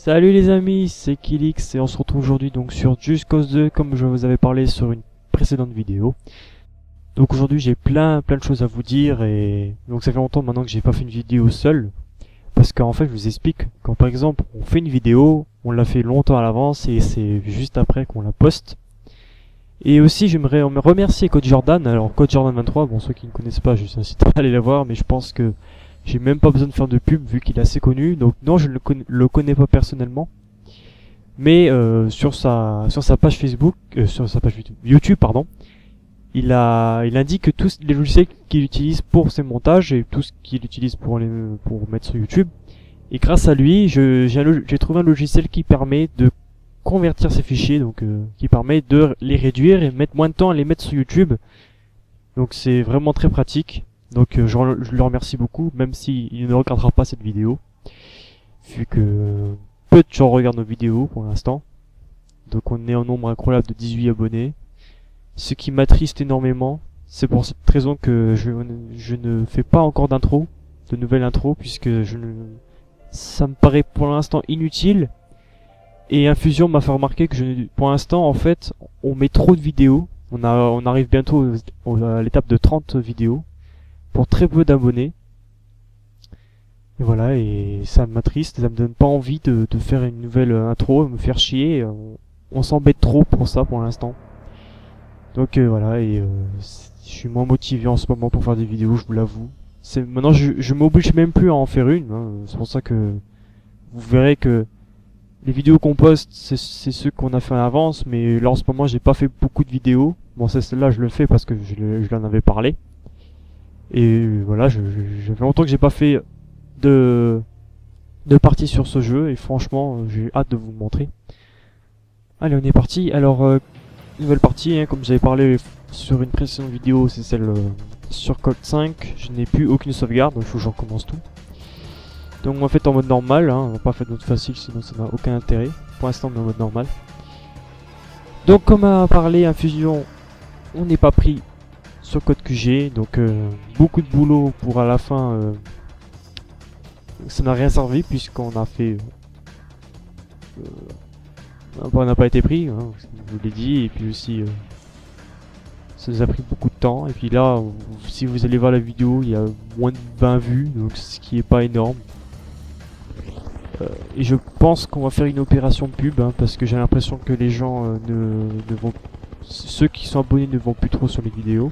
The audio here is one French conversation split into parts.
Salut les amis, c'est Kilix et on se retrouve aujourd'hui donc sur Just Cause 2 comme je vous avais parlé sur une précédente vidéo. Donc aujourd'hui j'ai plein de choses à vous dire et donc ça fait longtemps maintenant que j'ai pas fait une vidéo seule. Parce qu'en fait je vous explique, quand par exemple on fait une vidéo, on l'a fait longtemps à l'avance et c'est juste après qu'on la poste. Et aussi j'aimerais remercier Code Jordan, alors Code Jordan 23, bon ceux qui ne connaissent pas je vous incite à aller la voir mais je pense que j'ai même pas besoin de faire de pub vu qu'il est assez connu, donc non je ne le connais pas personnellement. Mais sur sa page Facebook, sur sa page YouTube pardon, il indique tous les logiciels qu'il utilise pour ses montages et tout ce qu'il utilise pour mettre sur YouTube. Et grâce à lui, j'ai trouvé un logiciel qui permet de convertir ces fichiers, donc qui permet de les réduire et mettre moins de temps à les mettre sur YouTube. Donc c'est vraiment très pratique. Donc je le remercie beaucoup, même s'il ne regardera pas cette vidéo, vu que peu de gens regardent nos vidéos pour l'instant. Donc on est en nombre incroyable de 18 abonnés, ce qui m'attriste énormément. C'est pour cette raison que je ne fais pas encore d'intro, de nouvelle intro, puisque ça me paraît pour l'instant inutile. Et Infusion m'a fait remarquer que pour l'instant en fait on met trop de vidéos. On arrive bientôt à l'étape de 30 vidéos. Pour très peu d'abonnés. Et voilà, et ça m'attriste, ça me donne pas envie de faire une nouvelle intro, me faire chier. On s'embête trop pour ça pour l'instant. Donc voilà, et je suis moins motivé en ce moment pour faire des vidéos, je vous l'avoue. Maintenant je m'oblige même plus à en faire une, hein. C'est pour ça que vous verrez que les vidéos qu'on poste, c'est ceux qu'on a fait en avance, mais là en ce moment j'ai pas fait beaucoup de vidéos. Bon, celle-là je le fais parce que je l'en avais parlé. Et voilà, ça fait longtemps que j'ai pas fait de partie sur ce jeu et franchement j'ai hâte de vous le montrer. Allez, on est parti. Alors nouvelle partie, hein, comme j'avais parlé sur une précédente vidéo, c'est celle sur Code 5. Je n'ai plus aucune sauvegarde, donc il faut que je recommence tout. Donc on va faire en mode normal, hein, on va pas faire de mode facile sinon ça n'a aucun intérêt. Pour l'instant on est en mode normal. Donc comme a parlé Infusion, on n'est pas pris sur Code QG, donc beaucoup de boulot pour à la fin. Ça n'a rien servi puisqu'on a fait. On n'a pas été pris, hein, je vous l'ai dit, et puis aussi ça nous a pris beaucoup de temps. Et puis là, si vous allez voir la vidéo, il y a moins de 20 vues, donc ce qui est pas énorme. Et je pense qu'on va faire une opération pub, hein, parce que j'ai l'impression que les gens ceux qui sont abonnés ne vont plus trop sur les vidéos.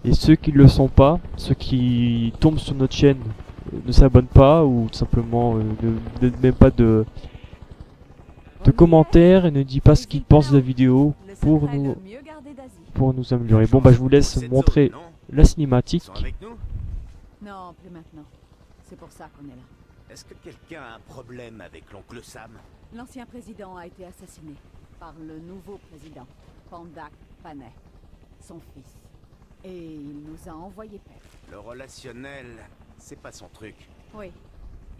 Et ceux qui ne le sont pas, ceux qui tombent sur notre chaîne ne s'abonnent pas ou tout simplement ne même pas de commentaires et ne disent pas ce qu'ils pensent de la vidéo pour nous améliorer. Bon bah je vous laisse montrer la cinématique. Non, plus maintenant. C'est pour ça qu'on est là. Est-ce que quelqu'un a un problème avec l'oncle Sam? L'ancien président a été assassiné par le nouveau président, Pandak Panay, son fils. Et il nous a envoyé paix. Le relationnel, c'est pas son truc. Oui,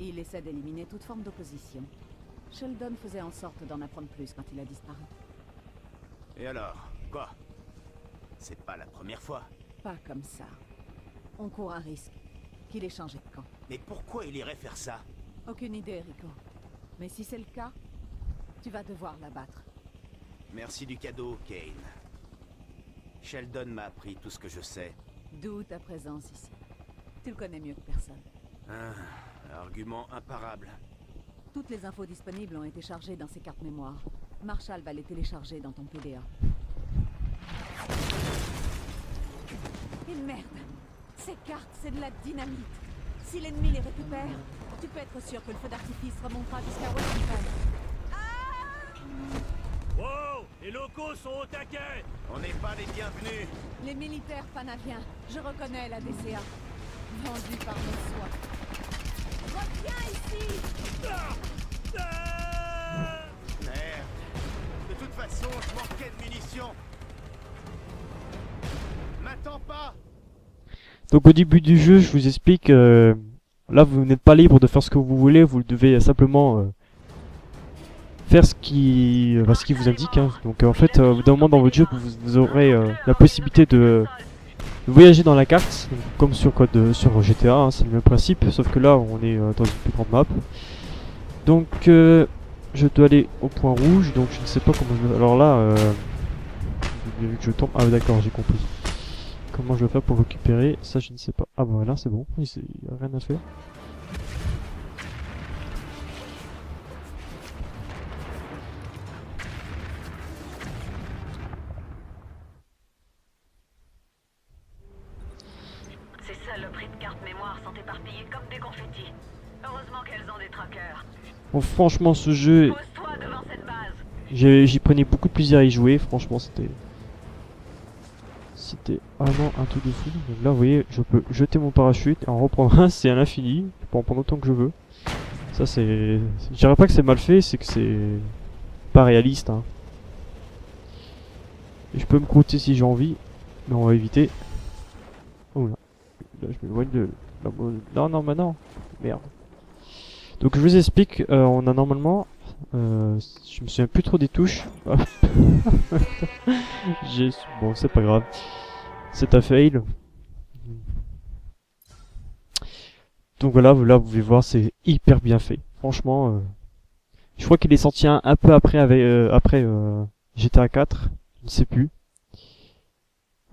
il essaie d'éliminer toute forme d'opposition. Sheldon faisait en sorte d'en apprendre plus quand il a disparu. Et alors, quoi? C'est pas la première fois. Pas comme ça. On court un risque qu'il ait changé de camp. Mais pourquoi il irait faire ça? Aucune idée, Rico. Mais si c'est le cas, tu vas devoir l'abattre. Merci du cadeau, Kane. Sheldon m'a appris tout ce que je sais. D'où ta présence ici. Tu le connais mieux que personne. Argument imparable. Toutes les infos disponibles ont été chargées dans ces cartes mémoire. Marshall va les télécharger dans ton PDA. Et merde! Ces cartes, c'est de la dynamite. Si l'ennemi les récupère, tu peux être sûr que le feu d'artifice remontera jusqu'à Washington. Wow! Les locaux sont au taquet! On n'est pas les bienvenus. Les militaires panaviens, je reconnais la DCA. Vendue par nos soins. Reviens ici! Merde. De toute façon, je manquais de munitions. M'attends pas! Donc au début du jeu, je vous explique, là vous n'êtes pas libre de faire ce que vous voulez, vous devez simplement faire ce qui vous indique, hein. Donc en fait, d'un moment dans votre jeu, vous aurez la possibilité de voyager dans la carte, comme sur GTA, hein, c'est le même principe, sauf que là on est dans une plus grande map. Donc je dois aller au point rouge, donc je ne sais pas comment je vais... Alors là, vu que je tombe... Ah d'accord, j'ai compris. Comment je vais faire pour récupérer? Ça, je ne sais pas. Ah bah voilà, c'est bon, il n'y a rien à faire. Ces saloperies de cartes mémoire sont éparpillées comme des confettis. Heureusement qu'elles ont des trackers. Bon, franchement, ce jeu, Pose-toi devant cette base. j'y prenais beaucoup de plaisir à y jouer. Franchement, c'était vraiment un truc de fou. Donc là, vous voyez, je peux jeter mon parachute et en reprendre un, c'est à l'infini. Je peux en prendre autant que je veux. Ça, c'est... Je dirais pas que c'est mal fait, c'est que c'est pas réaliste. Hein. Et je peux me croûter si j'ai envie, mais on va éviter. Oh là, là je m'éloigne de... Non, non, maintenant. Merde. Donc je vous explique, on a normalement... je me souviens plus trop des touches. Bon, c'est pas grave. C'est un fail. Donc voilà, là vous pouvez voir, c'est hyper bien fait. Franchement, je crois qu'il est sorti un peu après après GTA 4. Je ne sais plus.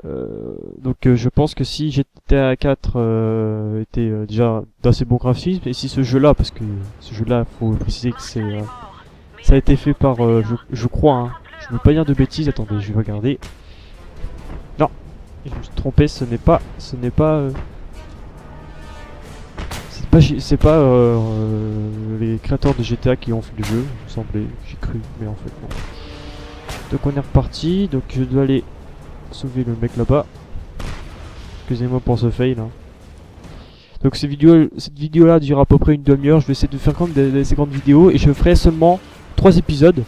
Donc je pense que si GTA 4 était déjà d'assez bon graphisme, et si ce jeu-là, parce que ce jeu-là, faut préciser que c'est ça a été fait par, je crois, hein, je veux pas dire de bêtises, attendez, je vais regarder. Non, je me suis trompé, c'est pas les créateurs de GTA qui ont fait le jeu, il me semblait, j'ai cru, mais en fait non. Donc on est reparti, donc je dois aller sauver le mec là-bas. Excusez-moi pour ce fail. Hein. Donc cette vidéo là dure à peu près une demi-heure. Je vais essayer de faire comme des grandes vidéos et je ferai seulement 3 épisodes.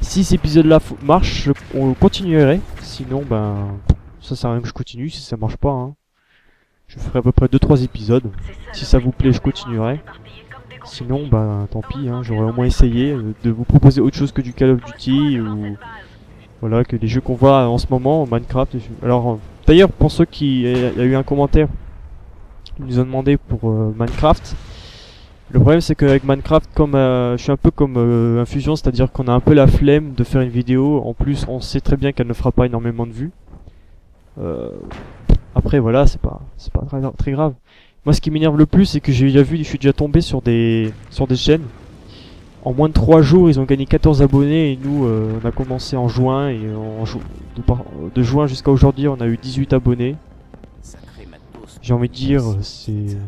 Si ces épisodes là marchent, on continuerait. Sinon ben ça sert à rien que je continue si ça marche pas. Hein. Je ferai à peu près 2-3 épisodes. Si ça vous plaît, je continuerai. Sinon ben tant pis. Hein, j'aurais au moins essayé de vous proposer autre chose que du Call of Duty ou voilà, que les jeux qu'on voit en ce moment, Minecraft. Alors, d'ailleurs, pour ceux qui... Il y a eu un commentaire qui nous a demandé pour Minecraft. Le problème, c'est qu'avec Minecraft, comme je suis un peu comme Infusion, c'est-à-dire qu'on a un peu la flemme de faire une vidéo. En plus, on sait très bien qu'elle ne fera pas énormément de vues. Après, voilà, c'est pas très grave. Moi, ce qui m'énerve le plus, c'est que j'ai déjà vu, je suis déjà tombé sur des chaînes. En moins de 3 jours, ils ont gagné 14 abonnés et nous, on a commencé en juin et de juin jusqu'à aujourd'hui, on a eu 18 abonnés. J'ai envie de dire, c'est...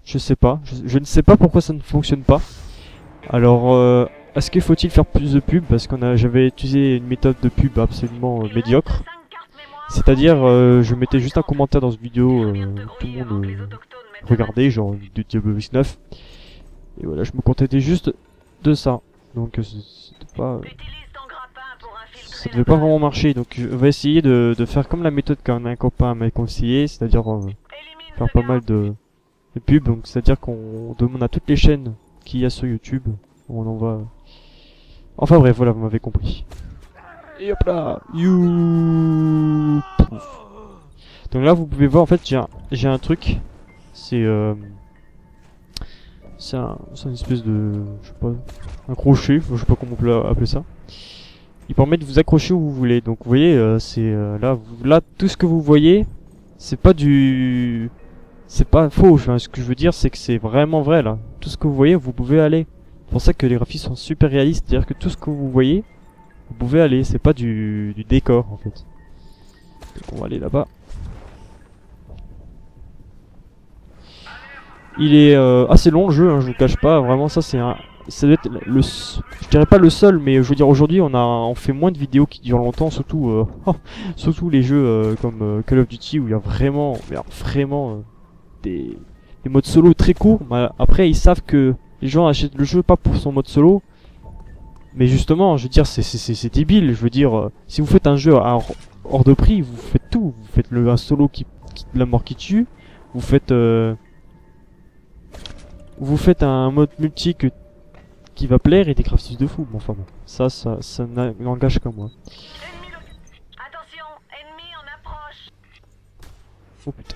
Je sais pas, je ne sais pas pourquoi ça ne fonctionne pas. Alors, est-ce qu'il faut-il faire plus de pub? Parce j'avais utilisé une méthode de pub absolument médiocre. C'est-à-dire, je mettais juste un commentaire dans cette vidéo, tout le monde regardait, genre de Diablo X9. Et voilà, je me contentais juste de ça, donc c'était pas, ça devait pas vraiment marcher, donc je vais essayer de faire comme la méthode qu'un copain m'a conseillé, c'est-à-dire faire pas mal de pubs, donc c'est-à-dire qu'on demande à toutes les chaînes qu'il y a sur YouTube, on envoie, enfin bref, voilà, vous m'avez compris. Et hop là, donc là vous pouvez voir, en fait j'ai un truc, c'est une espèce de, je sais pas, un crochet, je sais pas comment on peut appeler ça. Il permet de vous accrocher où vous voulez. Donc vous voyez, là tout ce que vous voyez, c'est pas faux. Enfin, ce que je veux dire, c'est que c'est vraiment vrai là. Tout ce que vous voyez, vous pouvez aller. C'est pour ça que les graphismes sont super réalistes, c'est-à-dire que tout ce que vous voyez, vous pouvez aller. C'est pas du décor en fait. Donc on va aller là-bas. Il est assez long le jeu, hein, je vous cache pas, vraiment ça doit être je dirais pas le seul, mais je veux dire aujourd'hui on fait moins de vidéos qui durent longtemps, surtout surtout les jeux comme Call of Duty où il y a vraiment des modes solo très courts. Après ils savent que les gens achètent le jeu pas pour son mode solo, mais justement je veux dire c'est débile, je veux dire si vous faites un jeu hors de prix, vous faites tout, vous faites un solo la mort qui tue, vous faites un mode multi qui va plaire et des graphismes de fou. Bon, enfin bon, ça n'engage qu'à moi. Attention, ennemi en approche. Oh putain.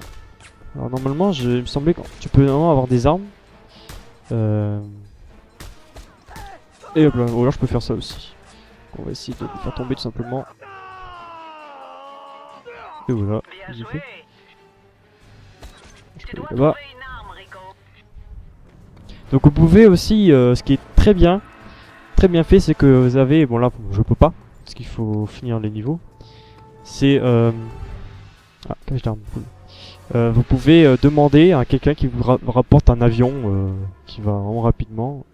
Alors normalement, il me semblait que tu peux vraiment avoir des armes. Et hop là, ou alors je peux faire ça aussi. On va essayer de le faire tomber tout simplement. Et voilà, Bien j'ai joué. fait. Je Tu peux dois aller là-bas. trouver une arme, Rico. Donc vous pouvez aussi, ce qui est très bien fait, c'est que vous avez, bon là je peux pas, parce qu'il faut finir les niveaux. C'est ah, cache d'armes, cool. Vous pouvez demander à quelqu'un qui vous rapporte un avion qui va vraiment rapidement.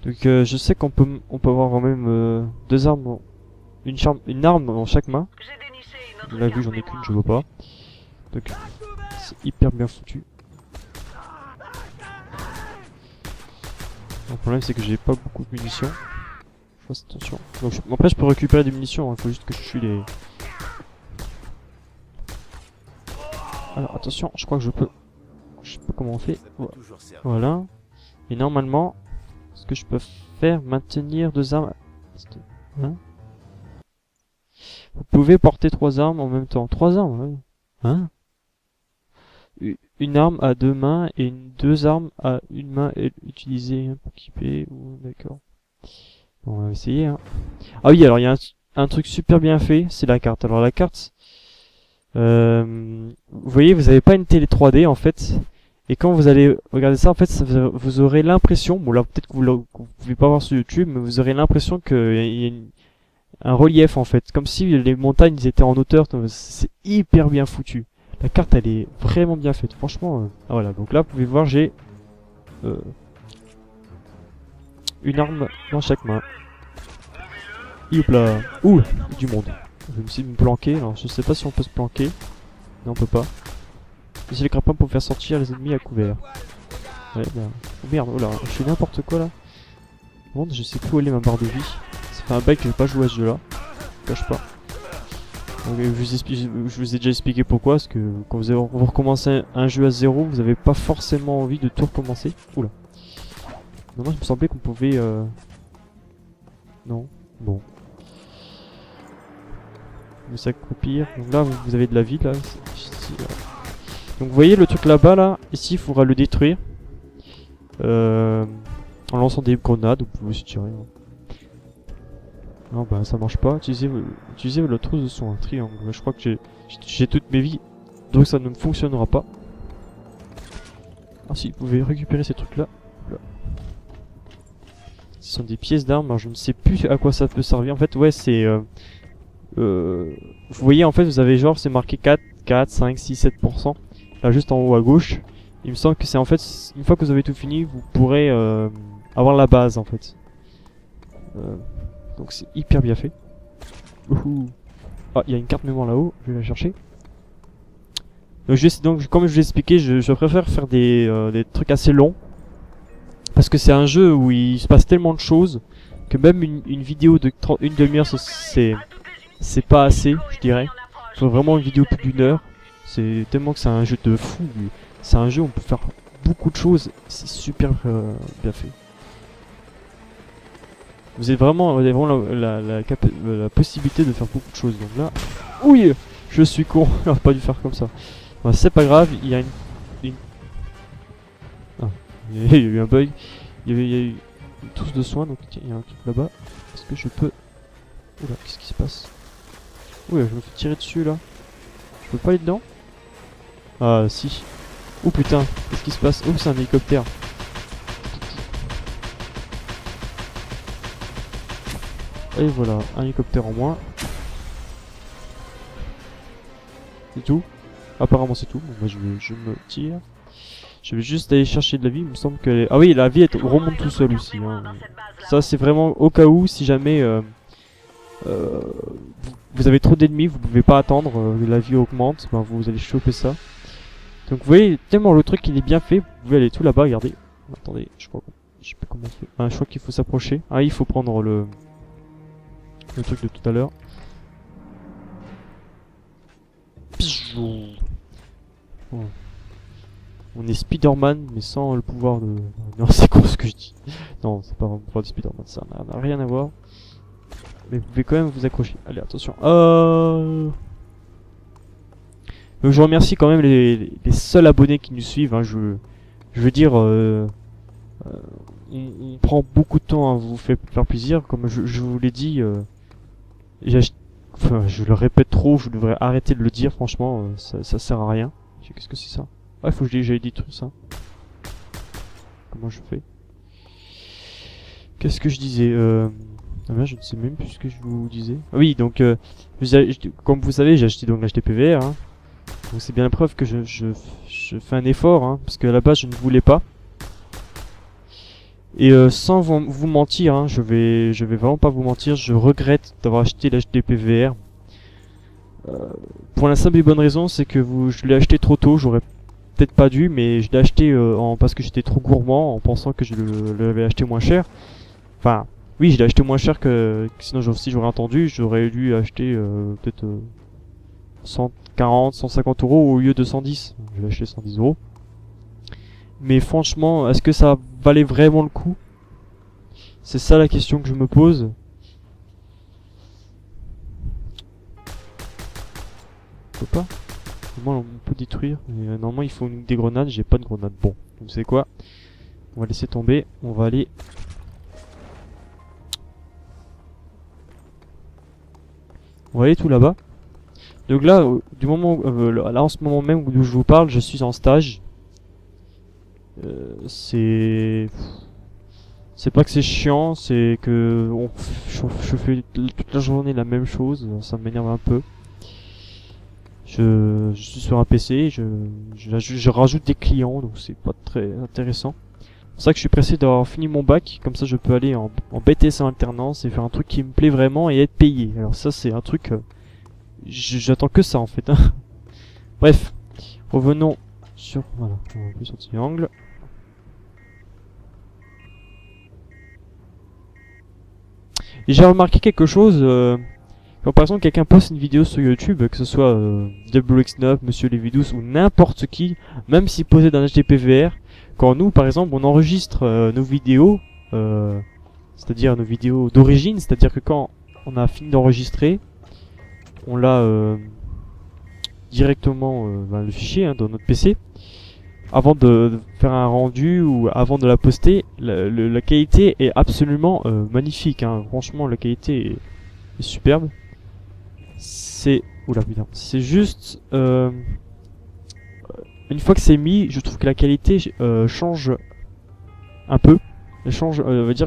Donc je sais qu'on peut avoir quand même deux armes, une arme dans chaque main. J'ai déniché une autre Vous l'avez vu, carte j'en ai qu'une, mémoire. je vois pas. Donc c'est hyper bien foutu. Le problème c'est que j'ai pas beaucoup de munitions. Je fasse attention. Donc après je peux récupérer des munitions, il faut juste que je tue les... Alors attention, je crois que je peux... Je sais pas comment on fait. Ça peut toujours servir. Voilà. Et normalement, ce que je peux faire, maintenir deux armes... Hein, vous pouvez porter trois armes en même temps. Trois armes, ouais. Hein? Une arme à deux mains et deux armes à une main utilisée pour équiper. D'accord. Bon, on va essayer. Hein. Ah oui, alors il y a un truc super bien fait, c'est la carte. Alors la carte, vous voyez, vous n'avez pas une télé 3D en fait. Et quand vous allez regarder ça, en fait, vous aurez l'impression, bon là peut-être que vous pouvez pas voir sur YouTube, mais vous aurez l'impression qu'il y a un relief en fait, comme si les montagnes étaient en hauteur. C'est hyper bien foutu. La carte elle est vraiment bien faite, franchement. Ah voilà, donc là vous pouvez voir j'ai une arme dans chaque main. Et hop là, ouh, du monde. Je vais essayer de me planquer, alors je sais pas si on peut se planquer. Non on peut pas. J'ai les grappins pour faire sortir les ennemis à couvert. Ouais bah, oh merde, oh là, je fais n'importe quoi là. Bon, je sais plus où est ma barre de vie. Ça fait un bail que j'ai pas joué à ce jeu là. Je cache pas. Donc, je vous ai déjà expliqué pourquoi, parce que quand vous recommencez un jeu à zéro, vous avez pas forcément envie de tout recommencer. Oula. Non, moi, il me semblait qu'on pouvait... Non. Bon. Vous s'accroupir. Donc là, vous avez de la vie, là. Ici, là. Donc vous voyez le truc là-bas, là. Ici, il faudra le détruire. En lançant des grenades, vous pouvez aussi tirer. Hein. Non bah ça marche pas, utilisez le trousse de son triangle. Je crois que j'ai toutes mes vies, donc ça ne fonctionnera pas. Ah si, vous pouvez récupérer ces trucs là. Ce sont des pièces d'armes, alors je ne sais plus à quoi ça peut servir. En fait ouais c'est... vous voyez en fait vous avez genre c'est marqué 4, 5, 6, 7%. Là juste en haut à gauche. Il me semble que c'est en fait, une fois que vous avez tout fini, vous pourrez avoir la base en fait. Donc c'est hyper bien fait. Ah, il y a une carte mémoire là-haut, je vais la chercher. Donc comme je vous l'ai expliqué, je préfère faire des trucs assez longs. Parce que c'est un jeu où il se passe tellement de choses que même une vidéo de une demi-heure c'est pas assez, je dirais. Il faut vraiment une vidéo plus d'une heure. C'est tellement que c'est un jeu de fou. C'est un jeu où on peut faire beaucoup de choses. C'est super bien fait. Vous avez vraiment la possibilité de faire beaucoup de choses. Donc là, oui, je suis con. J'aurais pas dû faire comme ça. Bah, c'est pas grave. Il y a une... Ah, il y a eu un bug. Il y a eu une trousse de soins. Donc tiens, il y a un truc là-bas. Est-ce que je peux... Oula, qu'est-ce qui se passe? Oula, je me fais tirer dessus là. Je peux pas aller dedans? Ah si. Oh putain, qu'est-ce qui se passe? Oh, c'est un hélicoptère. Et voilà, un hélicoptère en moins. C'est tout. Apparemment c'est tout. Bon, bah, je me tire. Je vais juste aller chercher de la vie. Il me semble que... Ah oui, la vie elle remonte tout seul aussi. Hein. Ça c'est vraiment au cas où, si jamais vous avez trop d'ennemis, vous pouvez pas attendre, la vie augmente, ben, vous allez choper ça. Donc vous voyez, tellement le truc il est bien fait, vous pouvez aller tout là-bas, regardez. Attendez, je sais pas comment on fait. Ah, je crois qu'il faut s'approcher. Ah, il faut prendre le truc de tout à l'heure. Bon. On est Spider-Man, mais sans le pouvoir de... Non, c'est con ce que je dis. Non, c'est pas vraiment le pouvoir de Spider-Man, ça n'a rien à voir. Mais vous pouvez quand même vous accrocher. Allez, attention. Donc je remercie quand même les seuls abonnés qui nous suivent. Hein. Je veux dire, on prend beaucoup de temps à vous faire plaisir, comme je vous l'ai dit. Enfin, je le répète trop, je devrais arrêter de le dire, franchement, ça sert à rien. Qu'est-ce que c'est ça? Ah, faut que j'aille détruire ça. Comment je fais? Qu'est-ce que je disais? Ah ben, je ne sais même plus ce que je vous disais. Ah oui, donc, comme vous savez, j'ai acheté donc l'HDPVR. Hein. Donc c'est bien la preuve que je fais un effort, hein, parce qu'à la base je ne voulais pas. Et sans vous mentir, hein, je vais vraiment pas vous mentir, je regrette d'avoir acheté l'HDPVR. Pour la simple et bonne raison, c'est que je l'ai acheté trop tôt, j'aurais peut-être pas dû, mais je l'ai acheté parce que j'étais trop gourmand, en pensant que je l'avais acheté moins cher. Enfin, oui, je l'ai acheté moins cher que sinon si j'aurais entendu, j'aurais dû acheter peut-être 140, 150 euros au lieu de 110. Je l'ai acheté 110 euros. Mais franchement, est-ce que ça valait vraiment le coup? C'est ça la question que je me pose. On peut pas? Normalement on peut détruire. Mais, normalement il faut des grenades, j'ai pas de grenades. Bon, vous savez quoi? On va laisser tomber. On va aller... On va aller tout là-bas. Donc là, du moment, là en ce moment même où je vous parle, je suis en stage. C'est pas que c'est chiant, c'est que je fais toute la journée la même chose, ça m'énerve un peu. Je suis sur un PC, je rajoute des clients, donc c'est pas très intéressant. C'est pour ça que je suis pressé d'avoir fini mon bac, comme ça je peux aller en BTS en alternance et faire un truc qui me plaît vraiment et être payé. Alors ça c'est un truc, j'attends que ça en fait. Hein. Bref, revenons sur, voilà, on va plus sur triangle. Et j'ai remarqué quelque chose, quand par exemple quelqu'un poste une vidéo sur YouTube, que ce soit WX9, Monsieur Levidus ou n'importe qui, même s'il posait d'un HDPVR, quand nous par exemple on enregistre nos vidéos, c'est-à-dire nos vidéos d'origine, c'est-à-dire que quand on a fini d'enregistrer, on l'a directement le fichier hein, dans notre PC. Avant de faire un rendu ou avant de la poster, la qualité est absolument magnifique. Hein. Franchement, la qualité est superbe. C'est... Oula putain. C'est juste... une fois que c'est mis, je trouve que la qualité change un peu. Elle change, veut dire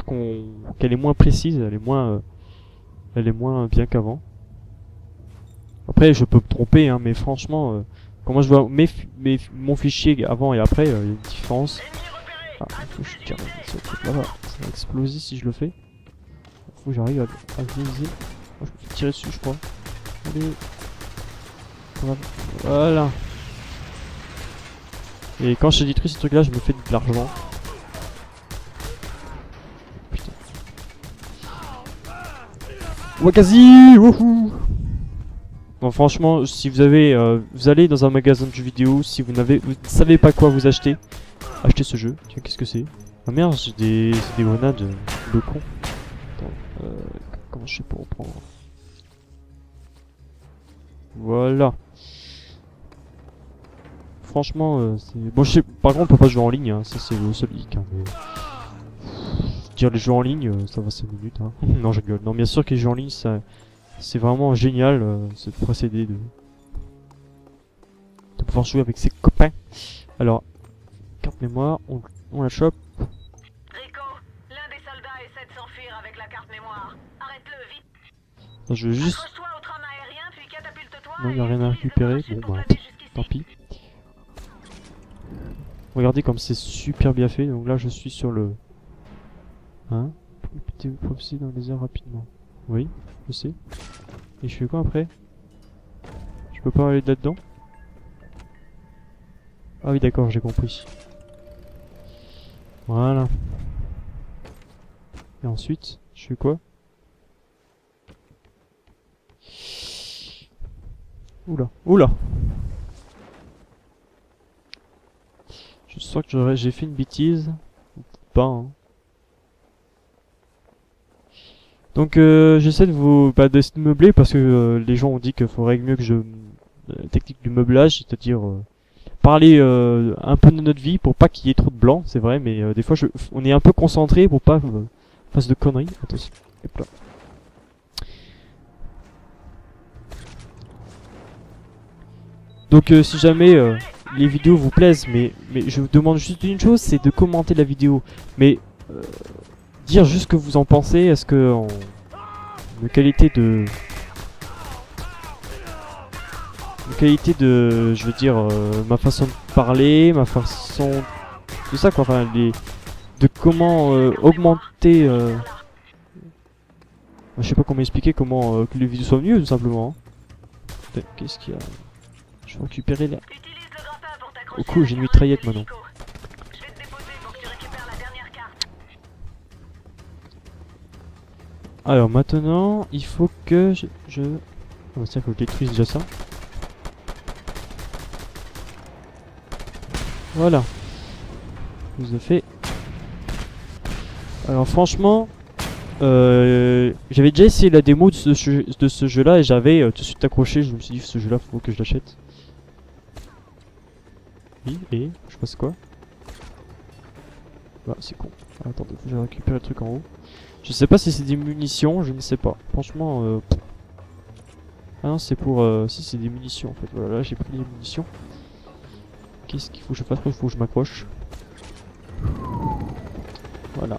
qu'elle est moins précise, elle est moins bien qu'avant. Après, je peux me tromper, hein, mais franchement... quand moi je vois mon fichier avant et après, il y a une différence. Ah, faut que je tire là-bas. Ça va exploser si je le fais. Faut que j'arrive à viser. Oh, je me fais tirer dessus, je crois. Allez. Voilà. Et quand je détruis ces trucs là, je me fais de l'argent. Putain. Wakazi! Wouhou! Bon, franchement, si vous avez, vous allez dans un magasin de jeux vidéo, si vous ne savez pas quoi vous acheter, achetez ce jeu. Tiens, qu'est-ce que c'est? Ah merde, c'est des grenades de con. Attends, comment je sais pas reprendre? Voilà. Franchement, c'est... Bon, je sais... Par contre, on peut pas jouer en ligne, hein. Ça c'est le seul hic. Hein, mais... Dire les jeux en ligne, ça va 5 minutes. Hein. Non, je rigole. Non, bien sûr que les jeux en ligne, ça... C'est vraiment génial, ce procédé de pouvoir jouer avec ses copains. Alors, carte mémoire, on la chope. Rico, l'un des soldats essaie de s'enfuir avec la carte mémoire. Arrête-le vite. Non, je veux juste... Accroche-toi au tram aérien, puis catapulte-toi. Non, il n'y a rien à récupérer. Bon, bah, tant pis. Regardez comme c'est super bien fait. Donc là, je suis sur le... Hein? Propulser dans les airs rapidement. Oui, je sais. Et je fais quoi après? Je peux pas aller là-dedans? Ah oui d'accord, j'ai compris. Voilà. Et ensuite, je fais quoi? Oula, oula! Je sens que j'ai fait une bêtise. Pas, hein. Donc j'essaie de vous de meubler parce que les gens ont dit qu'il faudrait mieux que je technique du meublage, c'est-à-dire parler un peu de notre vie pour pas qu'il y ait trop de blanc, c'est vrai, mais des fois on est un peu concentré pour pas fasse de conneries. Attention. Hop là. Donc si jamais les vidéos vous plaisent, mais je vous demande juste une chose, c'est de commenter la vidéo, mais dire juste ce que vous en pensez. Est-ce que de qualité de je veux dire ma façon de parler, ma façon tout ça quoi, enfin de comment augmenter je sais pas comment expliquer comment que les vidéos soient mieux tout simplement. Putain, qu'est-ce qu'il y a? Je vais récupérer là. Utilise le grappin pour t'accrocher Au coup, à j'ai une la mitraillette porte du maintenant. Nico. Je vais te déposer pour que tu récupères la dernière carte. Alors maintenant, il faut que oh, tiens, faut que je détruise déjà ça. Voilà. Je vous ai fait. Alors franchement, j'avais déjà essayé la démo de ce jeu-là et j'avais tout de suite accroché. Je me suis dit, ce jeu-là, faut que je l'achète. Oui, et je passe quoi? Ah, c'est con. Ah, attendez, faut que je récupère le truc en haut. Je sais pas si c'est des munitions, je ne sais pas. Franchement, ah non, c'est pour... si, c'est des munitions en fait. Voilà, là j'ai pris les munitions. Qu'est-ce qu'il faut que je fasse? Il faut que je m'accroche. Voilà.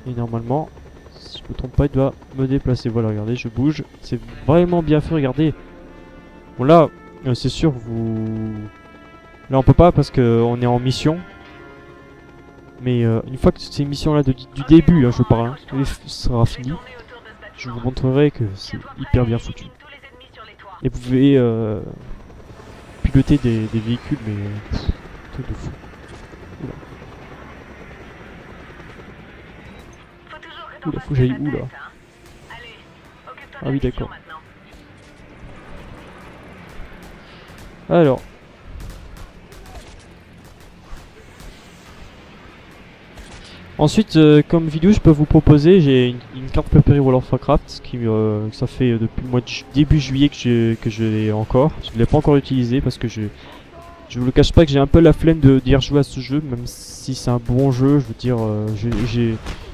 Et normalement, si je me trompe pas, il doit me déplacer. Voilà, regardez, je bouge. C'est vraiment bien fait, regardez. Bon là, c'est sûr, vous... Là on peut pas parce qu'on est en mission. Mais une fois que ces missions-là du début, hein, je parle, hein, sera fini, je vous montrerai que c'est hyper bien foutu. Et vous pouvez piloter des véhicules, mais truc de fou. Oula. Oula, faut que j'aille où là? Ah oui, d'accord. Alors. Ensuite, comme vidéo, je peux vous proposer, j'ai une carte préparée World of Warcraft, qui ça fait depuis le mois de début juillet que je l'ai encore. Je ne l'ai pas encore utilisé parce que je vous le cache pas que j'ai un peu la flemme d'y rejouer à ce jeu, même si c'est un bon jeu. Je veux dire,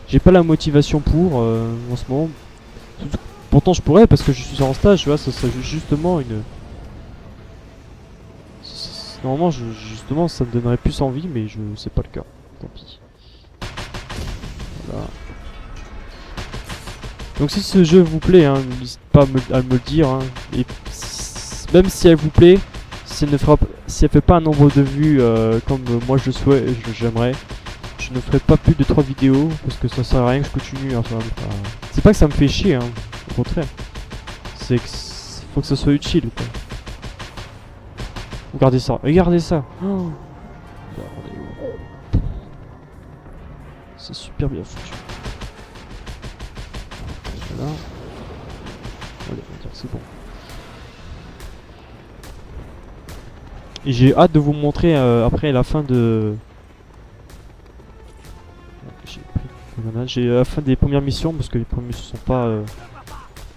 j'ai pas la motivation pour en ce moment. Pourtant, je pourrais parce que je suis en stage, tu vois, ça serait justement une. Normalement, justement, ça me donnerait plus envie, mais c'est pas le cas. Tant pis. Voilà. Donc si ce jeu vous plaît, hein, n'hésitez pas à me le dire. Hein, et même si elle vous plaît, si elle fait pas un nombre de vues comme moi je le souhaite, j'aimerais, je ne ferai pas plus de 3 vidéos parce que ça sert à rien que je continue. Enfin, c'est pas que ça me fait chier, hein, au contraire. C'est que faut que ça soit utile. Quoi. Regardez ça, regardez ça. Oh. C'est super bien foutu. Voilà. Allez, on va dire que c'est bon. Et j'ai hâte de vous montrer après la fin de... J'ai la fin des premières missions parce que les premières missions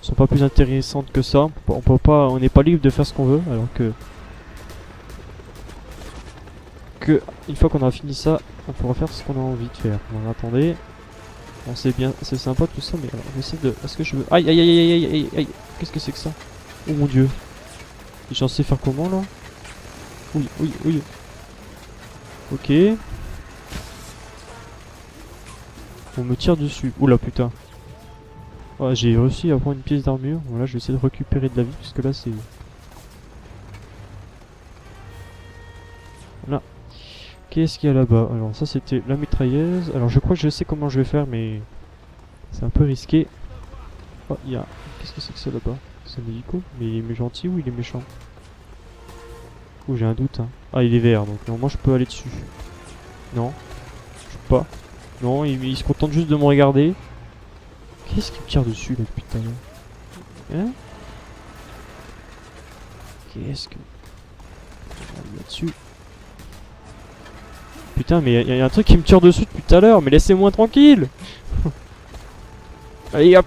sont pas plus intéressantes que ça. On n'est pas libre de faire ce qu'on veut alors que une fois qu'on aura fini ça, on pourra faire ce qu'on a envie de faire. Bon, attendez. Bon, c'est bien, c'est sympa tout ça, mais alors, on essaie de... Est-ce que je veux... Aïe aïe aïe aïe aïe aïe aïe. Qu'est-ce que c'est que ça? Oh mon dieu. J'en sais faire comment là? Oui, oui, oui. Ok. On me tire dessus. Oula putain. Ouais, j'ai réussi à prendre une pièce d'armure. Voilà, je vais essayer de récupérer de la vie parce que là c'est... Voilà. Qu'est-ce qu'il y a là-bas? Alors ça c'était la mitrailleuse. Alors je crois que je sais comment je vais faire mais c'est un peu risqué. Oh il y a... Qu'est-ce que c'est que ça là-bas? C'est un hélico? Mais il est gentil ou il est méchant? Oh j'ai un doute hein. Ah il est vert donc normalement je peux aller dessus. Non. Je peux pas. Non il se contente juste de me regarder. Qu'est-ce qui me tire dessus là depuis tout à l'heure? Hein? Qu'est-ce que... là-dessus. Putain mais il y a un truc qui me tire dessus depuis tout à l'heure, mais laissez-moi tranquille. Allez hop.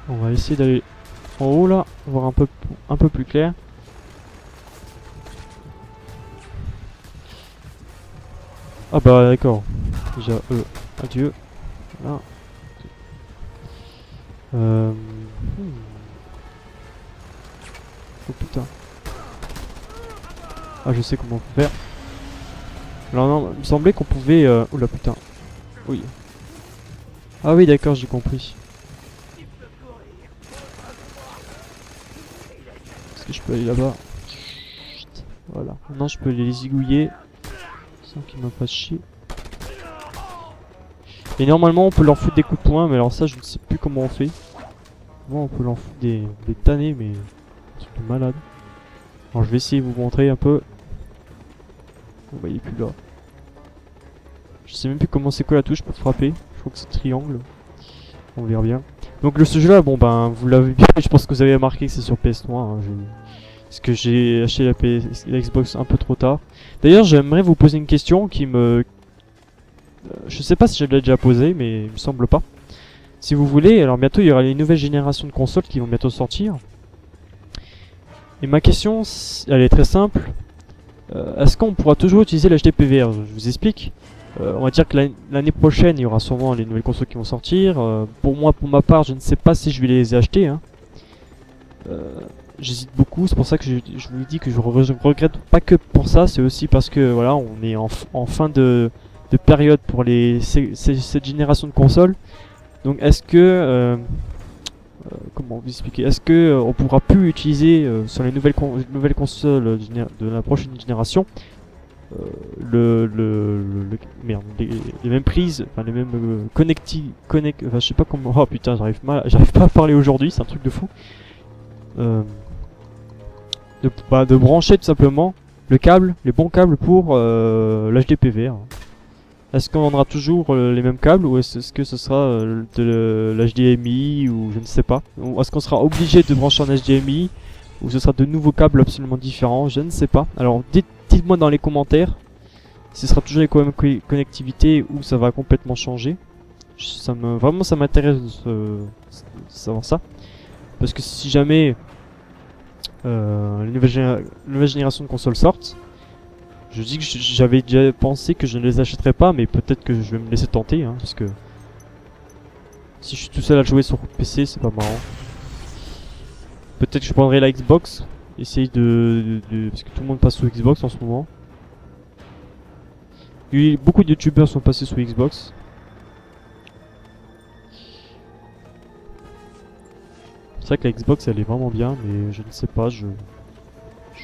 On va essayer d'aller en haut là, voir un peu plus clair. Ah bah d'accord. Déjà adieu. Voilà. Oh putain. Ah je sais comment on peut faire. Alors non, il me semblait qu'on pouvait... Oula putain. Oui. Ah oui d'accord, j'ai compris. Est-ce que je peux aller là-bas? Chut. Voilà. Maintenant je peux les zigouiller sans qu'ils me fassent chier. Et normalement on peut leur foutre des coups de poing, mais alors ça je ne sais plus comment on fait. Bon, on peut leur foutre des tannés, mais c'est malade. Alors je vais essayer de vous montrer un peu. Vous voyez plus là. Je sais même plus comment c'est quoi la touche pour frapper. Je crois que c'est triangle. On verra bien. Donc ce jeu là, bon ben vous l'avez bien, je pense que vous avez remarqué que c'est sur PS3. Hein, parce que j'ai acheté la Xbox un peu trop tard. D'ailleurs j'aimerais vous poser une question qui me... je sais pas si je l'ai déjà posée, mais il me semble pas. Si vous voulez, alors bientôt il y aura les nouvelles générations de consoles qui vont bientôt sortir. Et ma question, elle est très simple. Est-ce qu'on pourra toujours utiliser l'HDPVR? Je vous explique. On va dire que l'année prochaine, il y aura sûrement les nouvelles consoles qui vont sortir. Pour moi, pour ma part, je ne sais pas si je vais les acheter. Hein. J'hésite beaucoup, c'est pour ça que je vous dis que je regrette pas que pour ça. C'est aussi parce que voilà, on est en fin de période pour cette génération de consoles. Donc est-ce que... comment vous expliquer? Est-ce que on pourra plus utiliser sur les nouvelles consoles de la prochaine génération merde, les mêmes prises, enfin les mêmes enfin je sais pas comment... Oh putain, j'arrive pas à parler aujourd'hui, c'est un truc de fou. De brancher tout simplement les bons câbles pour l'HDPVR. Est-ce qu'on aura toujours les mêmes câbles ou est-ce que ce sera de l'HDMI ou je ne sais pas? Ou est-ce qu'on sera obligé de brancher en HDMI ou ce sera de nouveaux câbles absolument différents? Je ne sais pas. Alors dites-moi dans les commentaires si ce sera toujours les mêmes connectivités ou ça va complètement changer. Vraiment ça m'intéresse de savoir ça. Parce que si jamais les nouvelles générations de consoles sortent, je dis que j'avais déjà pensé que je ne les achèterais pas, mais peut-être que je vais me laisser tenter, hein, parce que si je suis tout seul à jouer sur PC, c'est pas marrant. Peut-être que je prendrai la Xbox, essayer parce que tout le monde passe sous Xbox en ce moment. Beaucoup de youtubeurs sont passés sous Xbox. C'est vrai que la Xbox elle est vraiment bien, mais je ne sais pas, je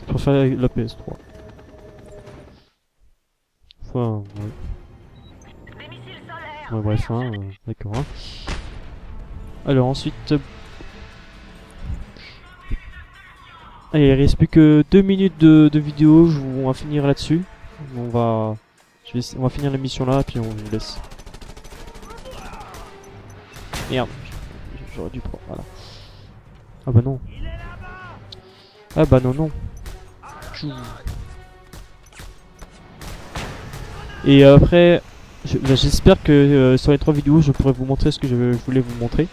préfère la PS3. Enfin, ouais. Ouais, bref, hein, d'accord. Hein. Alors ensuite... Allez, il reste plus que 2 minutes de vidéo, on va finir là-dessus. On va finir la mission là, puis on vous laisse. Merde, j'aurais dû prendre, voilà. Ah bah non. Ah bah non. Et après, j'espère que sur les 3 vidéos, je pourrai vous montrer ce que je voulais vous montrer.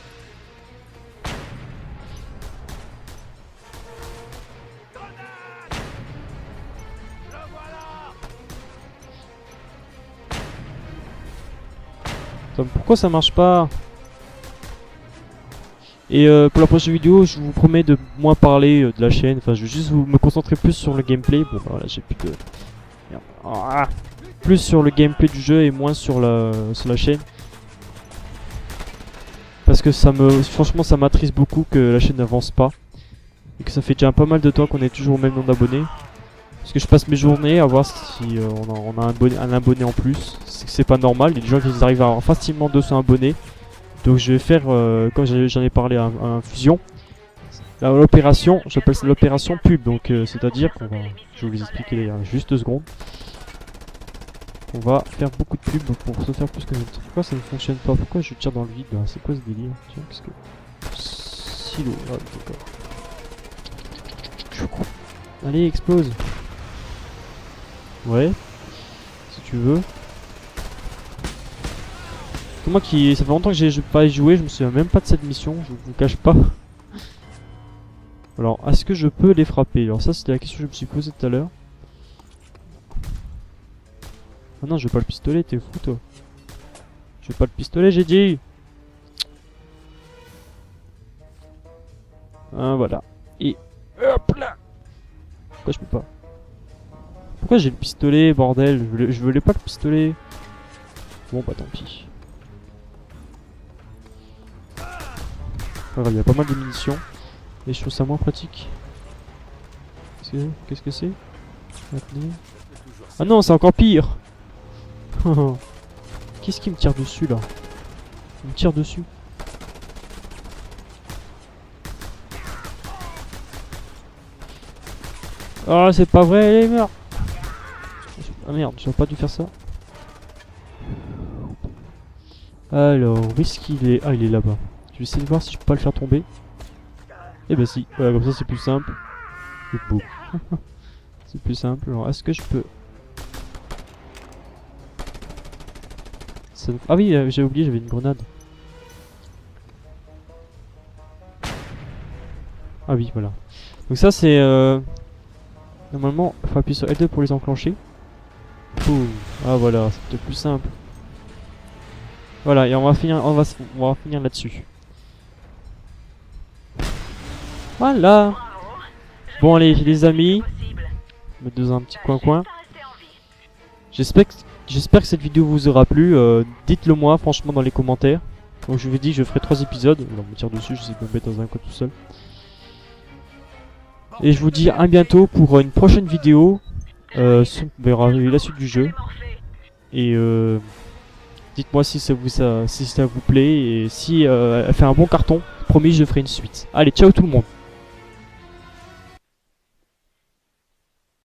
Attends, pourquoi ça marche pas? Et pour la prochaine vidéo, je vous promets de moins parler de la chaîne. Enfin, je vais juste me concentrer plus sur le gameplay. Bon, voilà, j'ai plus de... Merde. Ah, plus sur le gameplay du jeu et moins sur la chaîne. Parce que franchement, ça m'attriste beaucoup que la chaîne n'avance pas. Et que ça fait déjà pas mal de temps qu'on est toujours au même nombre d'abonnés. Parce que je passe mes journées à voir si on a un abonné en plus. C'est pas normal, il y a des gens qui arrivent à avoir facilement 200 abonnés. Donc je vais faire, comme j'en ai parlé à Fusion, l'opération, j'appelle ça l'opération pub. Donc c'est-à-dire qu'on va, je vais vous expliquer il y a juste 2 secondes. On va faire beaucoup de pubs pour se faire plus que... Pourquoi ça ne fonctionne pas? Pourquoi je tire dans le vide là? C'est quoi ce délire? Tiens, qu'est-ce que... Silo, ah, d'accord. Allez, explose. Ouais, si tu veux. C'est moi qui... Ça fait longtemps que j'ai pas joué, je me souviens même pas de cette mission, je vous cache pas. Alors, est-ce que je peux les frapper? Alors ça, c'était la question que je me suis posée tout à l'heure. Ah non, je veux pas le pistolet, t'es fou toi. Je veux pas le pistolet, j'ai dit. Ah, voilà. Et hop là. Pourquoi je peux pas? Pourquoi j'ai le pistolet, bordel? Je voulais pas le pistolet. Bon bah tant pis. Alors, il y a pas mal de munitions. Et je trouve ça moins pratique. Qu'est-ce que c'est? Maintenez. Ah non, c'est encore pire. Qu'est-ce qui me tire dessus là? Il me tire dessus. Ah, c'est pas vrai, elle est morte. Ah merde, j'aurais pas dû faire ça. Alors, où est-ce qu'il est? Ah, il est là-bas. Je vais essayer de voir si je peux pas le faire tomber. Eh ben si, voilà, comme ça c'est plus simple. C'est plus simple. Alors, est-ce que je peux... Ah oui, j'ai oublié, j'avais une grenade. Ah oui, voilà. Donc ça c'est... Normalement, il faut appuyer sur L2 pour les enclencher. Boum. Ah voilà, c'est peut-être plus simple. Voilà, et on va finir là-dessus. Voilà. Bon allez les amis, me dans un petit coin. J'espère que cette vidéo vous aura plu. Dites-le moi franchement dans les commentaires. Donc je vous ai dit je ferai 3 épisodes. On me tire dessus, j'essaie de me mettre dans un coin tout seul. Et je vous dis à bientôt pour une prochaine vidéo. On verra la suite du jeu. Et dites-moi si ça vous plaît et si elle fait un bon carton. Promis je ferai une suite. Allez ciao tout le monde.